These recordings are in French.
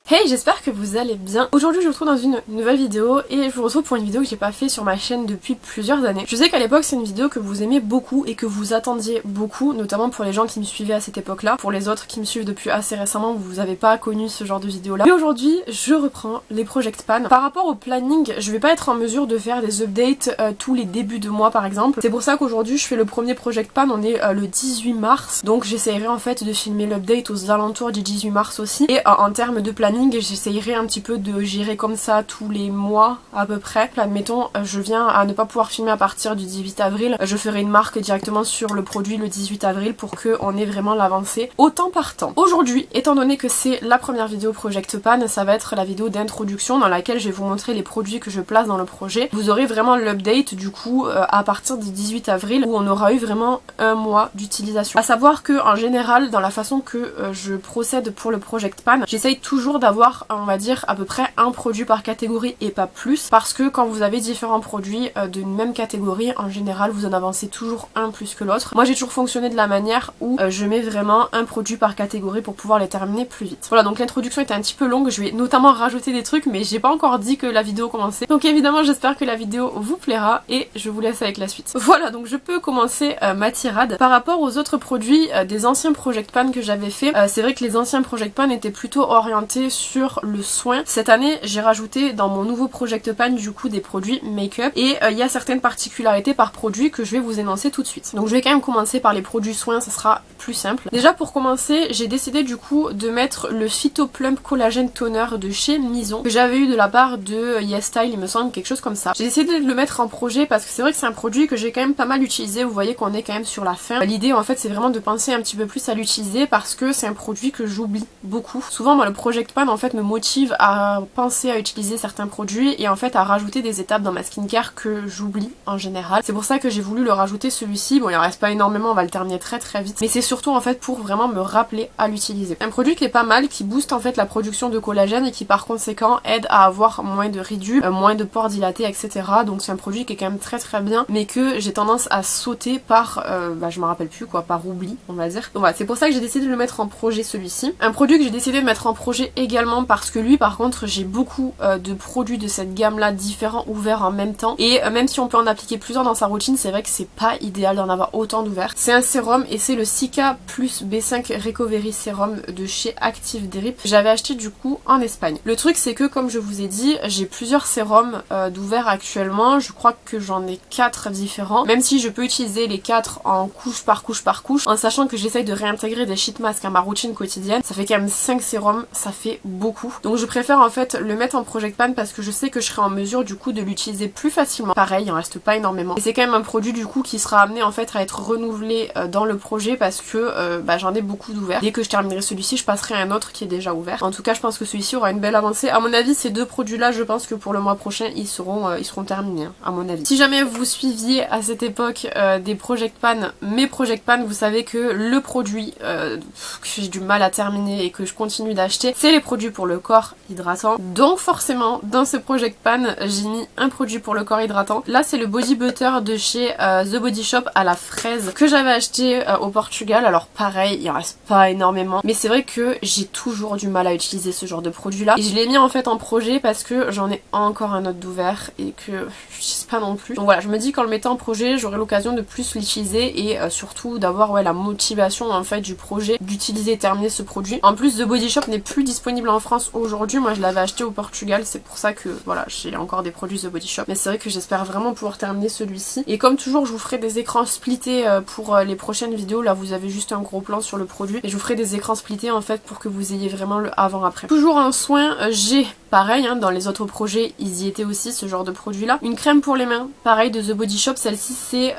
Hey, j'espère que vous allez bien. Aujourd'hui je vous retrouve dans une nouvelle vidéo et je vous retrouve pour une vidéo que j'ai pas fait sur ma chaîne depuis plusieurs années. Je sais qu'à l'époque c'est une vidéo que vous aimez beaucoup et que vous attendiez beaucoup, notamment pour les gens qui me suivaient à cette époque là. Pour les autres qui me suivent depuis assez récemment, vous avez pas connu ce genre de vidéo là. Et aujourd'hui je reprends les Project Pan. Par rapport au planning, je vais pas être en mesure de faire des updates tous les débuts de mois par exemple. C'est pour ça qu'aujourd'hui je fais le premier Project Pan, on est le 18 mars. Donc j'essaierai en fait de filmer l'update aux alentours du 18 mars aussi. Et en termes de planning, j'essayerai un petit peu de gérer comme ça tous les mois à peu près. Admettons, je viens à ne pas pouvoir filmer à partir du 18 avril, je ferai une marque directement sur le produit le 18 avril pour qu'on ait vraiment l'avancée au temps par temps. Aujourd'hui, étant donné que c'est la première vidéo Project Pan, ça va être la vidéo d'introduction dans laquelle je vais vous montrer les produits que je place dans le projet. Vous aurez vraiment l'update du coup à partir du 18 avril où on aura eu vraiment un mois d'utilisation. A savoir que en général, dans la façon que je procède pour le Project Pan, j'essaye toujours d'avoir, on va dire, à peu près un produit par catégorie et pas plus, parce que quand vous avez différents produits d'une même catégorie, en général vous en avancez toujours un plus que l'autre. Moi j'ai toujours fonctionné de la manière où je mets vraiment un produit par catégorie pour pouvoir les terminer plus vite. Voilà, donc l'introduction était un petit peu longue, je vais notamment rajouter des trucs mais j'ai pas encore dit que la vidéo commençait. Donc évidemment j'espère que la vidéo vous plaira et je vous laisse avec la suite. Voilà, donc je peux commencer ma tirade. Par rapport aux autres produits des anciens Project Pan que j'avais fait, c'est vrai que les anciens Project Pan étaient plutôt orientés sur le soin. Cette année j'ai rajouté dans mon nouveau Project Pan du coup des produits make-up et il y a certaines particularités par produit que je vais vous énoncer tout de suite. Donc je vais quand même commencer par les produits soins, ça sera plus simple. Déjà pour commencer, j'ai décidé du coup de mettre le Phyto Plump Collagène Toner de chez Mison que j'avais eu de la part de YesStyle, il me semble, quelque chose comme ça. J'ai décidé de le mettre en projet parce que c'est vrai que c'est un produit que j'ai quand même pas mal utilisé, vous voyez qu'on est quand même sur la fin. L'idée en fait c'est vraiment de penser un petit peu plus à l'utiliser parce que c'est un produit que j'oublie beaucoup. Souvent moi le Project Pan en fait me motive à penser à utiliser certains produits et en fait à rajouter des étapes dans ma skincare que j'oublie en général. C'est pour ça que j'ai voulu le rajouter celui-ci. Bon, il en reste pas énormément, on va le terminer très très vite, mais c'est surtout en fait pour vraiment me rappeler à l'utiliser. Un produit qui est pas mal, qui booste en fait la production de collagène et qui par conséquent aide à avoir moins de ridules, moins de pores dilatés, etc. Donc c'est un produit qui est quand même très très bien, mais que j'ai tendance à sauter par, je me rappelle plus quoi, par oubli on va dire. Donc voilà, c'est pour ça que j'ai décidé de le mettre en projet celui-ci. Un produit que j'ai décidé de mettre en projet également parce que lui par contre j'ai beaucoup de produits de cette gamme là différents ouverts en même temps et même si on peut en appliquer plusieurs dans sa routine, c'est vrai que c'est pas idéal d'en avoir autant d'ouverts. C'est un sérum et c'est le Cica Plus B5 Recovery Serum de chez Active Drip. J'avais acheté du coup en Espagne. Le truc c'est que comme je vous ai dit, j'ai plusieurs sérums d'ouverts actuellement. Je crois que j'en ai 4 différents, même si je peux utiliser les 4 en couche par couche par couche, en sachant que j'essaye de réintégrer des sheet masks à ma routine quotidienne. Ça fait quand même 5 sérums, ça fait beaucoup. Donc je préfère en fait le mettre en Project Pan parce que je sais que je serai en mesure du coup de l'utiliser plus facilement. Pareil, il en reste pas énormément. Et c'est quand même un produit du coup qui sera amené en fait à être renouvelé dans le projet parce que j'en ai beaucoup d'ouverts. Dès que je terminerai celui-ci, je passerai à un autre qui est déjà ouvert. En tout cas, je pense que celui-ci aura une belle avancée. À mon avis, ces deux produits-là, je pense que pour le mois prochain, ils seront terminés, hein, à mon avis. Si jamais vous suiviez à cette époque des Project Pan, mes Project Pan, vous savez que le produit que j'ai du mal à terminer et que je continue d'acheter, c'est les produits pour le corps hydratant. Donc forcément, dans ce Project Pan, j'ai mis un produit pour le corps hydratant. Là, c'est le Body Butter de chez The Body Shop à la fraise que j'avais acheté au Portugal. Alors pareil, il en reste pas énormément, mais c'est vrai que j'ai toujours du mal à utiliser ce genre de produit là. Et je l'ai mis en fait en projet parce que j'en ai encore un autre d'ouvert et que je n'utilise pas non plus. Donc voilà, je me dis qu'en le mettant en projet, j'aurai l'occasion de plus l'utiliser et surtout d'avoir la motivation en fait du projet d'utiliser et terminer ce produit. En plus, The Body Shop n'est plus disponible en France aujourd'hui. Moi, je l'avais acheté au Portugal, c'est pour ça que voilà, j'ai encore des produits The Body Shop. Mais c'est vrai que j'espère vraiment pouvoir terminer celui-ci. Et comme toujours, je vous ferai des écrans splittés pour les prochaines vidéos. Là, vous avez juste un gros plan sur le produit. Et je vous ferai des écrans splittés en fait pour que vous ayez vraiment le avant-après. Toujours en soin, j'ai pareil, hein, dans les autres projets, ils y étaient aussi, ce genre de produit-là. Une crème pour les mains, pareil, de The Body Shop. Celle-ci, c'est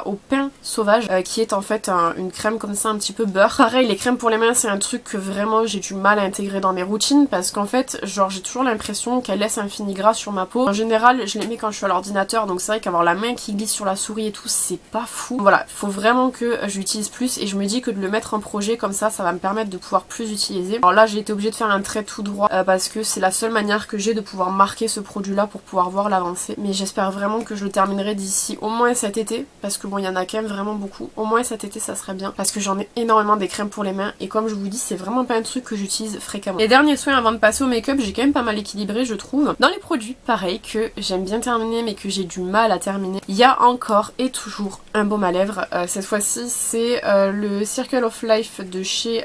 au pain sauvage, qui est en fait une crème comme ça, un petit peu beurre. Pareil, les crèmes pour les mains, c'est un truc que vraiment j'ai du mal à intégrer dans mes routines parce qu'en fait, genre, j'ai toujours l'impression qu'elle laisse un fini gras sur ma peau. En général, je les mets quand je suis à l'ordinateur, donc c'est vrai qu'avoir la main qui glisse sur la souris et tout, c'est pas fou. Voilà, faut vraiment que je l'utilise plus et je me dis que de le mettre en projet comme ça va me permettre de pouvoir plus utiliser. Alors là, j'ai été obligée de faire un trait tout droit parce que c'est la seule manière que j'ai de pouvoir marquer ce produit là pour pouvoir voir l'avancée. Mais j'espère vraiment que je le terminerai d'ici au moins cet été parce que bon, il y en a quand même vraiment beaucoup. Au moins cet été ça serait bien parce que j'en ai énormément des crèmes pour les mains et comme je vous dis c'est vraiment pas un truc que j'utilise fréquemment. Les derniers soins avant de passer au make-up, j'ai quand même pas mal équilibré je trouve. Dans les produits pareil que j'aime bien terminer mais que j'ai du mal à terminer, il y a encore et toujours un baume à lèvres. Cette fois-ci c'est le Circle of Life de chez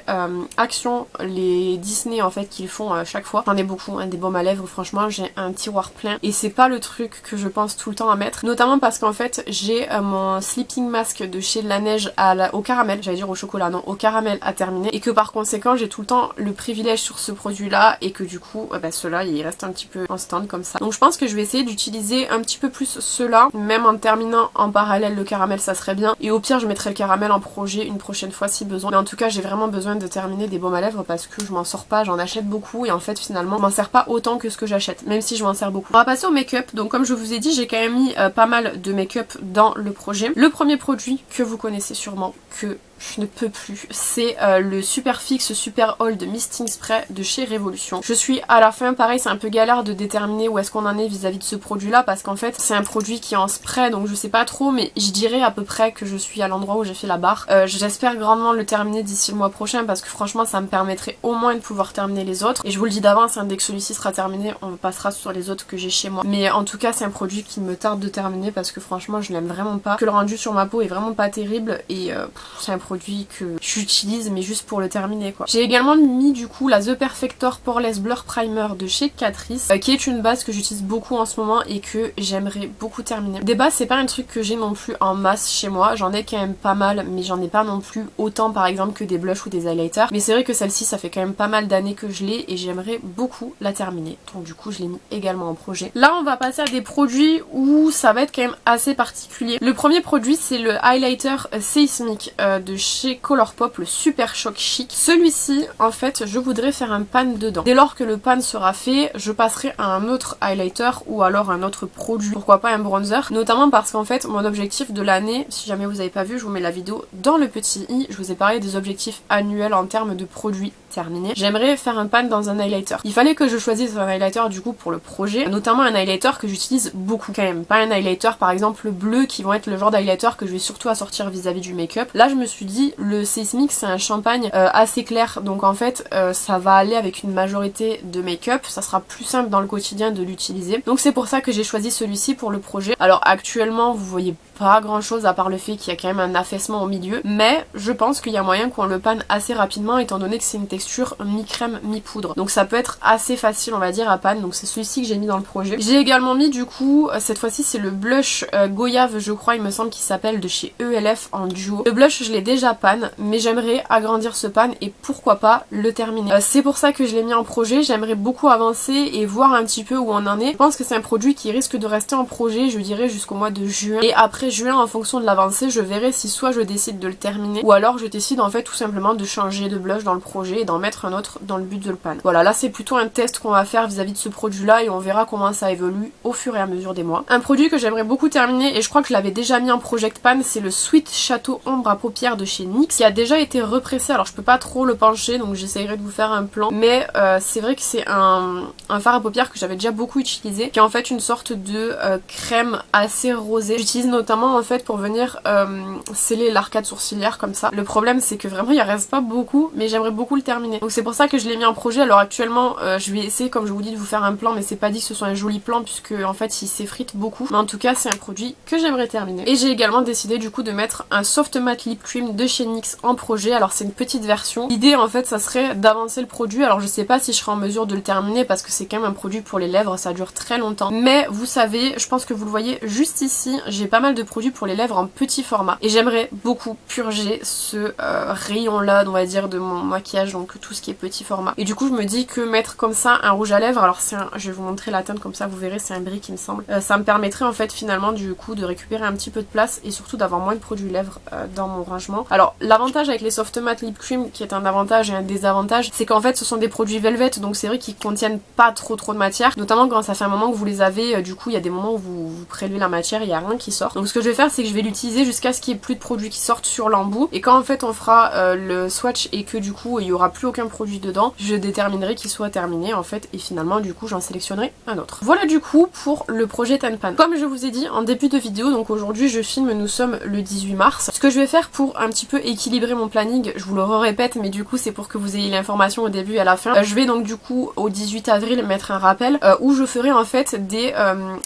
Action, les Disney en fait qu'ils font chaque fois. J'en ai beaucoup hein, des baumes à lèvres, franchement j'ai un tiroir plein et c'est pas le truc que je pense tout le temps à mettre, notamment parce qu'en fait j'ai mon sleeping mask de chez La Neige au caramel, j'allais dire au chocolat, non au caramel à terminer et que par conséquent j'ai tout le temps le privilège sur ce produit là et que du coup ceux-là il reste un petit peu en stand comme ça. Donc je pense que je vais essayer d'utiliser un petit peu plus ceux-là, même en terminant en parallèle le caramel ça serait bien et au pire je mettrai le caramel en projet une prochaine fois si besoin. Mais en tout cas j'ai vraiment besoin de terminer des baumes à lèvres parce que je m'en sors pas, j'en achète beaucoup et en fait finalement je m'en sers pas autant que ce que j'achète, même si je m'en sers beaucoup. On va passer au make-up, donc comme je vous ai dit j'ai quand même mis pas mal de make-up dans le projet. Le premier produit que vous connaissez sûrement, que je ne peux plus, c'est le Super Fix Super Hold Misting Spray de chez Révolution. Je suis à la fin, pareil c'est un peu galère de déterminer où est-ce qu'on en est vis-à-vis de ce produit là parce qu'en fait c'est un produit qui est en spray donc je sais pas trop mais je dirais à peu près que je suis à l'endroit où j'ai fait la barre. J'espère grandement le terminer d'ici le mois prochain parce que franchement ça me permettrait au moins de pouvoir terminer les autres et je vous le dis d'avance hein, dès que celui-ci sera terminé on passera sur les autres que j'ai chez moi. Mais en tout cas c'est un produit qui me tarde de terminer parce que franchement je l'aime vraiment pas, que le rendu sur ma peau est vraiment pas terrible et c'est un produit que j'utilise mais juste pour le terminer quoi. J'ai également mis du coup la The Perfector Poreless Blur Primer de chez Catrice qui est une base que j'utilise beaucoup en ce moment et que j'aimerais beaucoup terminer. Des bases c'est pas un truc que j'ai non plus en masse chez moi, j'en ai quand même pas mal mais j'en ai pas non plus autant par exemple que des blushs ou des highlighters, mais c'est vrai que celle-ci ça fait quand même pas mal d'années que je l'ai et j'aimerais beaucoup la terminer, donc du coup je l'ai mis également en projet. Là on va passer à des produits où ça va être quand même assez particulier. Le premier produit c'est le highlighter Seismic de chez Colourpop, le Super Shock Chic. Celui-ci en fait je voudrais faire un pan dedans. Dès lors que le pan sera fait je passerai à un autre highlighter ou alors un autre produit, pourquoi pas un bronzer, notamment parce qu'en fait mon objectif de l'année, si jamais vous avez pas vu je vous mets la vidéo dans le petit i, je vous ai parlé des objectifs annuels en termes de produits terminés. J'aimerais faire un pan dans un highlighter. Il fallait que je choisisse un highlighter du coup pour le projet, notamment un highlighter que j'utilise beaucoup quand même, pas un highlighter par exemple bleu qui vont être le genre d'highlighter que je vais surtout assortir vis-à-vis du make-up. Là je me suis dit le Seismic c'est un champagne assez clair donc en fait ça va aller avec une majorité de make-up, ça sera plus simple dans le quotidien de l'utiliser, donc c'est pour ça que j'ai choisi celui-ci pour le projet. Alors actuellement vous voyez pas grand chose à part le fait qu'il y a quand même un affaissement au milieu, mais je pense qu'il y a moyen qu'on le panne assez rapidement étant donné que c'est une texture mi-crème mi-poudre, donc ça peut être assez facile on va dire à panne, donc c'est celui-ci que j'ai mis dans le projet. J'ai également mis du coup cette fois-ci c'est le blush Goyave je crois il me semble qu'il s'appelle, de chez ELF en duo. Le blush je l'ai déjà panne mais j'aimerais agrandir ce pan et pourquoi pas le terminer. C'est pour ça que je l'ai mis en projet, j'aimerais beaucoup avancer et voir un petit peu où on en est. Je pense que c'est un produit qui risque de rester en projet je dirais jusqu'au mois de juin et après juin en fonction de l'avancée je verrai si soit je décide de le terminer ou alors je décide en fait tout simplement de changer de blush dans le projet et d'en mettre un autre dans le but de le pan. Voilà, là c'est plutôt un test qu'on va faire vis-à-vis de ce produit là et on verra comment ça évolue au fur et à mesure des mois. Un produit que j'aimerais beaucoup terminer et je crois que je l'avais déjà mis en project pan, c'est le Sweet Chateau Ombre à paupières de chez NYX qui a déjà été repressé, alors je peux pas trop le pencher donc j'essayerai de vous faire un plan, mais c'est vrai que c'est un fard à paupières que j'avais déjà beaucoup utilisé, qui est en fait une sorte de crème assez rosée. J'utilise notamment en fait pour venir sceller l'arcade sourcilière comme ça. Le problème c'est que vraiment il reste pas beaucoup mais j'aimerais beaucoup le terminer, donc c'est pour ça que je l'ai mis en projet. Alors actuellement je vais essayer comme je vous dis de vous faire un plan mais c'est pas dit que ce soit un joli plan puisque en fait il s'effrite beaucoup, mais en tout cas c'est un produit que j'aimerais terminer. Et j'ai également décidé du coup de mettre un soft matte lip cream de chez NYX en projet, alors c'est une petite version. L'idée en fait ça serait d'avancer le produit, alors je sais pas si je serai en mesure de le terminer parce que c'est quand même un produit pour les lèvres, ça dure très longtemps, mais vous savez, je pense que vous le voyez juste ici, j'ai pas mal de produits pour les lèvres en petit format et j'aimerais beaucoup purger ce rayon là on va dire de mon maquillage, donc tout ce qui est petit format, et du coup je me dis que mettre comme ça un rouge à lèvres, alors c'est un, je vais vous montrer la teinte comme ça vous verrez, c'est un brick il me semble, ça me permettrait en fait finalement du coup de récupérer un petit peu de place et surtout d'avoir moins de produits lèvres dans mon rangement. Alors l'avantage avec les soft matte lip cream, qui est un avantage et un désavantage, c'est qu'en fait ce sont des produits velvet, donc c'est vrai qu'ils contiennent pas trop de matière, notamment quand ça fait un moment que vous les avez, du coup il y a des moments où vous prélevez la matière, il y a rien qui sort, donc Donc ce que je vais faire, c'est que je vais l'utiliser jusqu'à ce qu'il n'y ait plus de produits qui sortent sur l'embout, et quand en fait on fera le swatch et que du coup il n'y aura plus aucun produit dedans, je déterminerai qu'il soit terminé en fait, et finalement du coup j'en sélectionnerai un autre. Voilà du coup pour le projet Tenpan. Comme je vous ai dit en début de vidéo, donc aujourd'hui je filme, nous sommes le 18 mars. Ce que je vais faire pour un petit peu équilibrer mon planning, je vous le répète, mais du coup c'est pour que vous ayez l'information au début et à la fin. Je vais donc du coup au 18 avril mettre un rappel où je ferai en fait des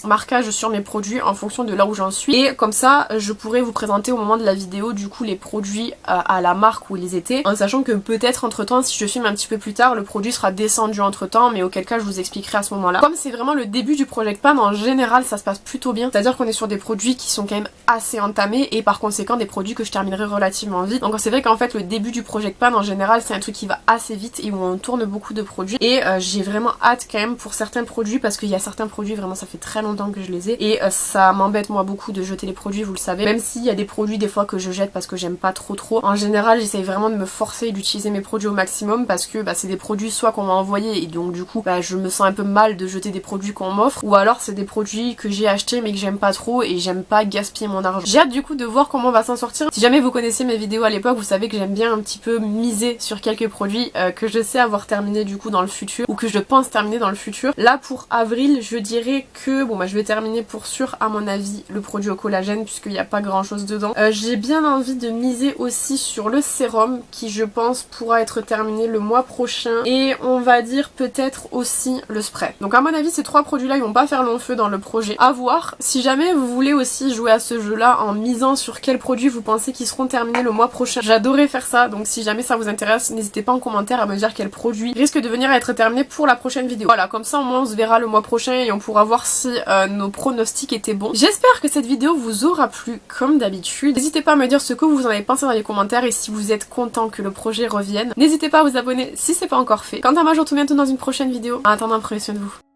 marquages sur mes produits en fonction de là où j'en suis, et comme ça je pourrai vous présenter au moment de la vidéo du coup les produits à la marque où ils étaient, en sachant que peut-être entre temps, si je filme un petit peu plus tard, le produit sera descendu entre temps, mais auquel cas je vous expliquerai à ce moment là. Comme c'est vraiment le début du Project Pan, en général ça se passe plutôt bien, c'est à dire qu'on est sur des produits qui sont quand même assez entamés, et par conséquent des produits que je terminerai relativement vite. Donc c'est vrai qu'en fait le début du Project Pan en général c'est un truc qui va assez vite et où on tourne beaucoup de produits, et j'ai vraiment hâte quand même pour certains produits, parce qu'il y a certains produits vraiment ça fait très longtemps que je les ai, et ça m'embête moi beaucoup de jeter les produits, vous le savez, même s'il y a des produits des fois que je jette parce que j'aime pas trop. En général j'essaye vraiment de me forcer d'utiliser mes produits au maximum, parce que c'est des produits soit qu'on m'a envoyé et donc du coup je me sens un peu mal de jeter des produits qu'on m'offre, ou alors c'est des produits que j'ai achetés mais que j'aime pas trop et j'aime pas gaspiller mon argent. J'ai hâte du coup de voir comment on va s'en sortir. Si jamais vous connaissez mes vidéos à l'époque, vous savez que j'aime bien un petit peu miser sur quelques produits que je sais avoir terminé du coup dans le futur, ou que je pense terminer dans le futur. Là pour avril je dirais que je vais terminer pour sûr à mon avis le produit au collagène, puisqu'il n'y a pas grand chose dedans. J'ai bien envie de miser aussi sur le sérum qui je pense pourra être terminé le mois prochain, et on va dire peut-être aussi le spray. Donc à mon avis ces trois produits là ils vont pas faire long feu dans le projet, à voir. Si jamais vous voulez aussi jouer à ce jeu là en misant sur quels produits vous pensez qu'ils seront terminés le mois prochain, j'adorais faire ça, donc si jamais ça vous intéresse n'hésitez pas en commentaire à me dire quel produit risque de venir à être terminé pour la prochaine vidéo. Voilà, comme ça au moins on se verra le mois prochain et on pourra voir si nos pronostics étaient bons. J'espère que cette vidéo vous aura plu comme d'habitude. N'hésitez pas à me dire ce que vous en avez pensé dans les commentaires, et si vous êtes content que le projet revienne, n'hésitez pas à vous abonner si c'est pas encore fait. Quant à moi je vous retrouve bientôt dans une prochaine vidéo. En attendant, prenez soin de vous.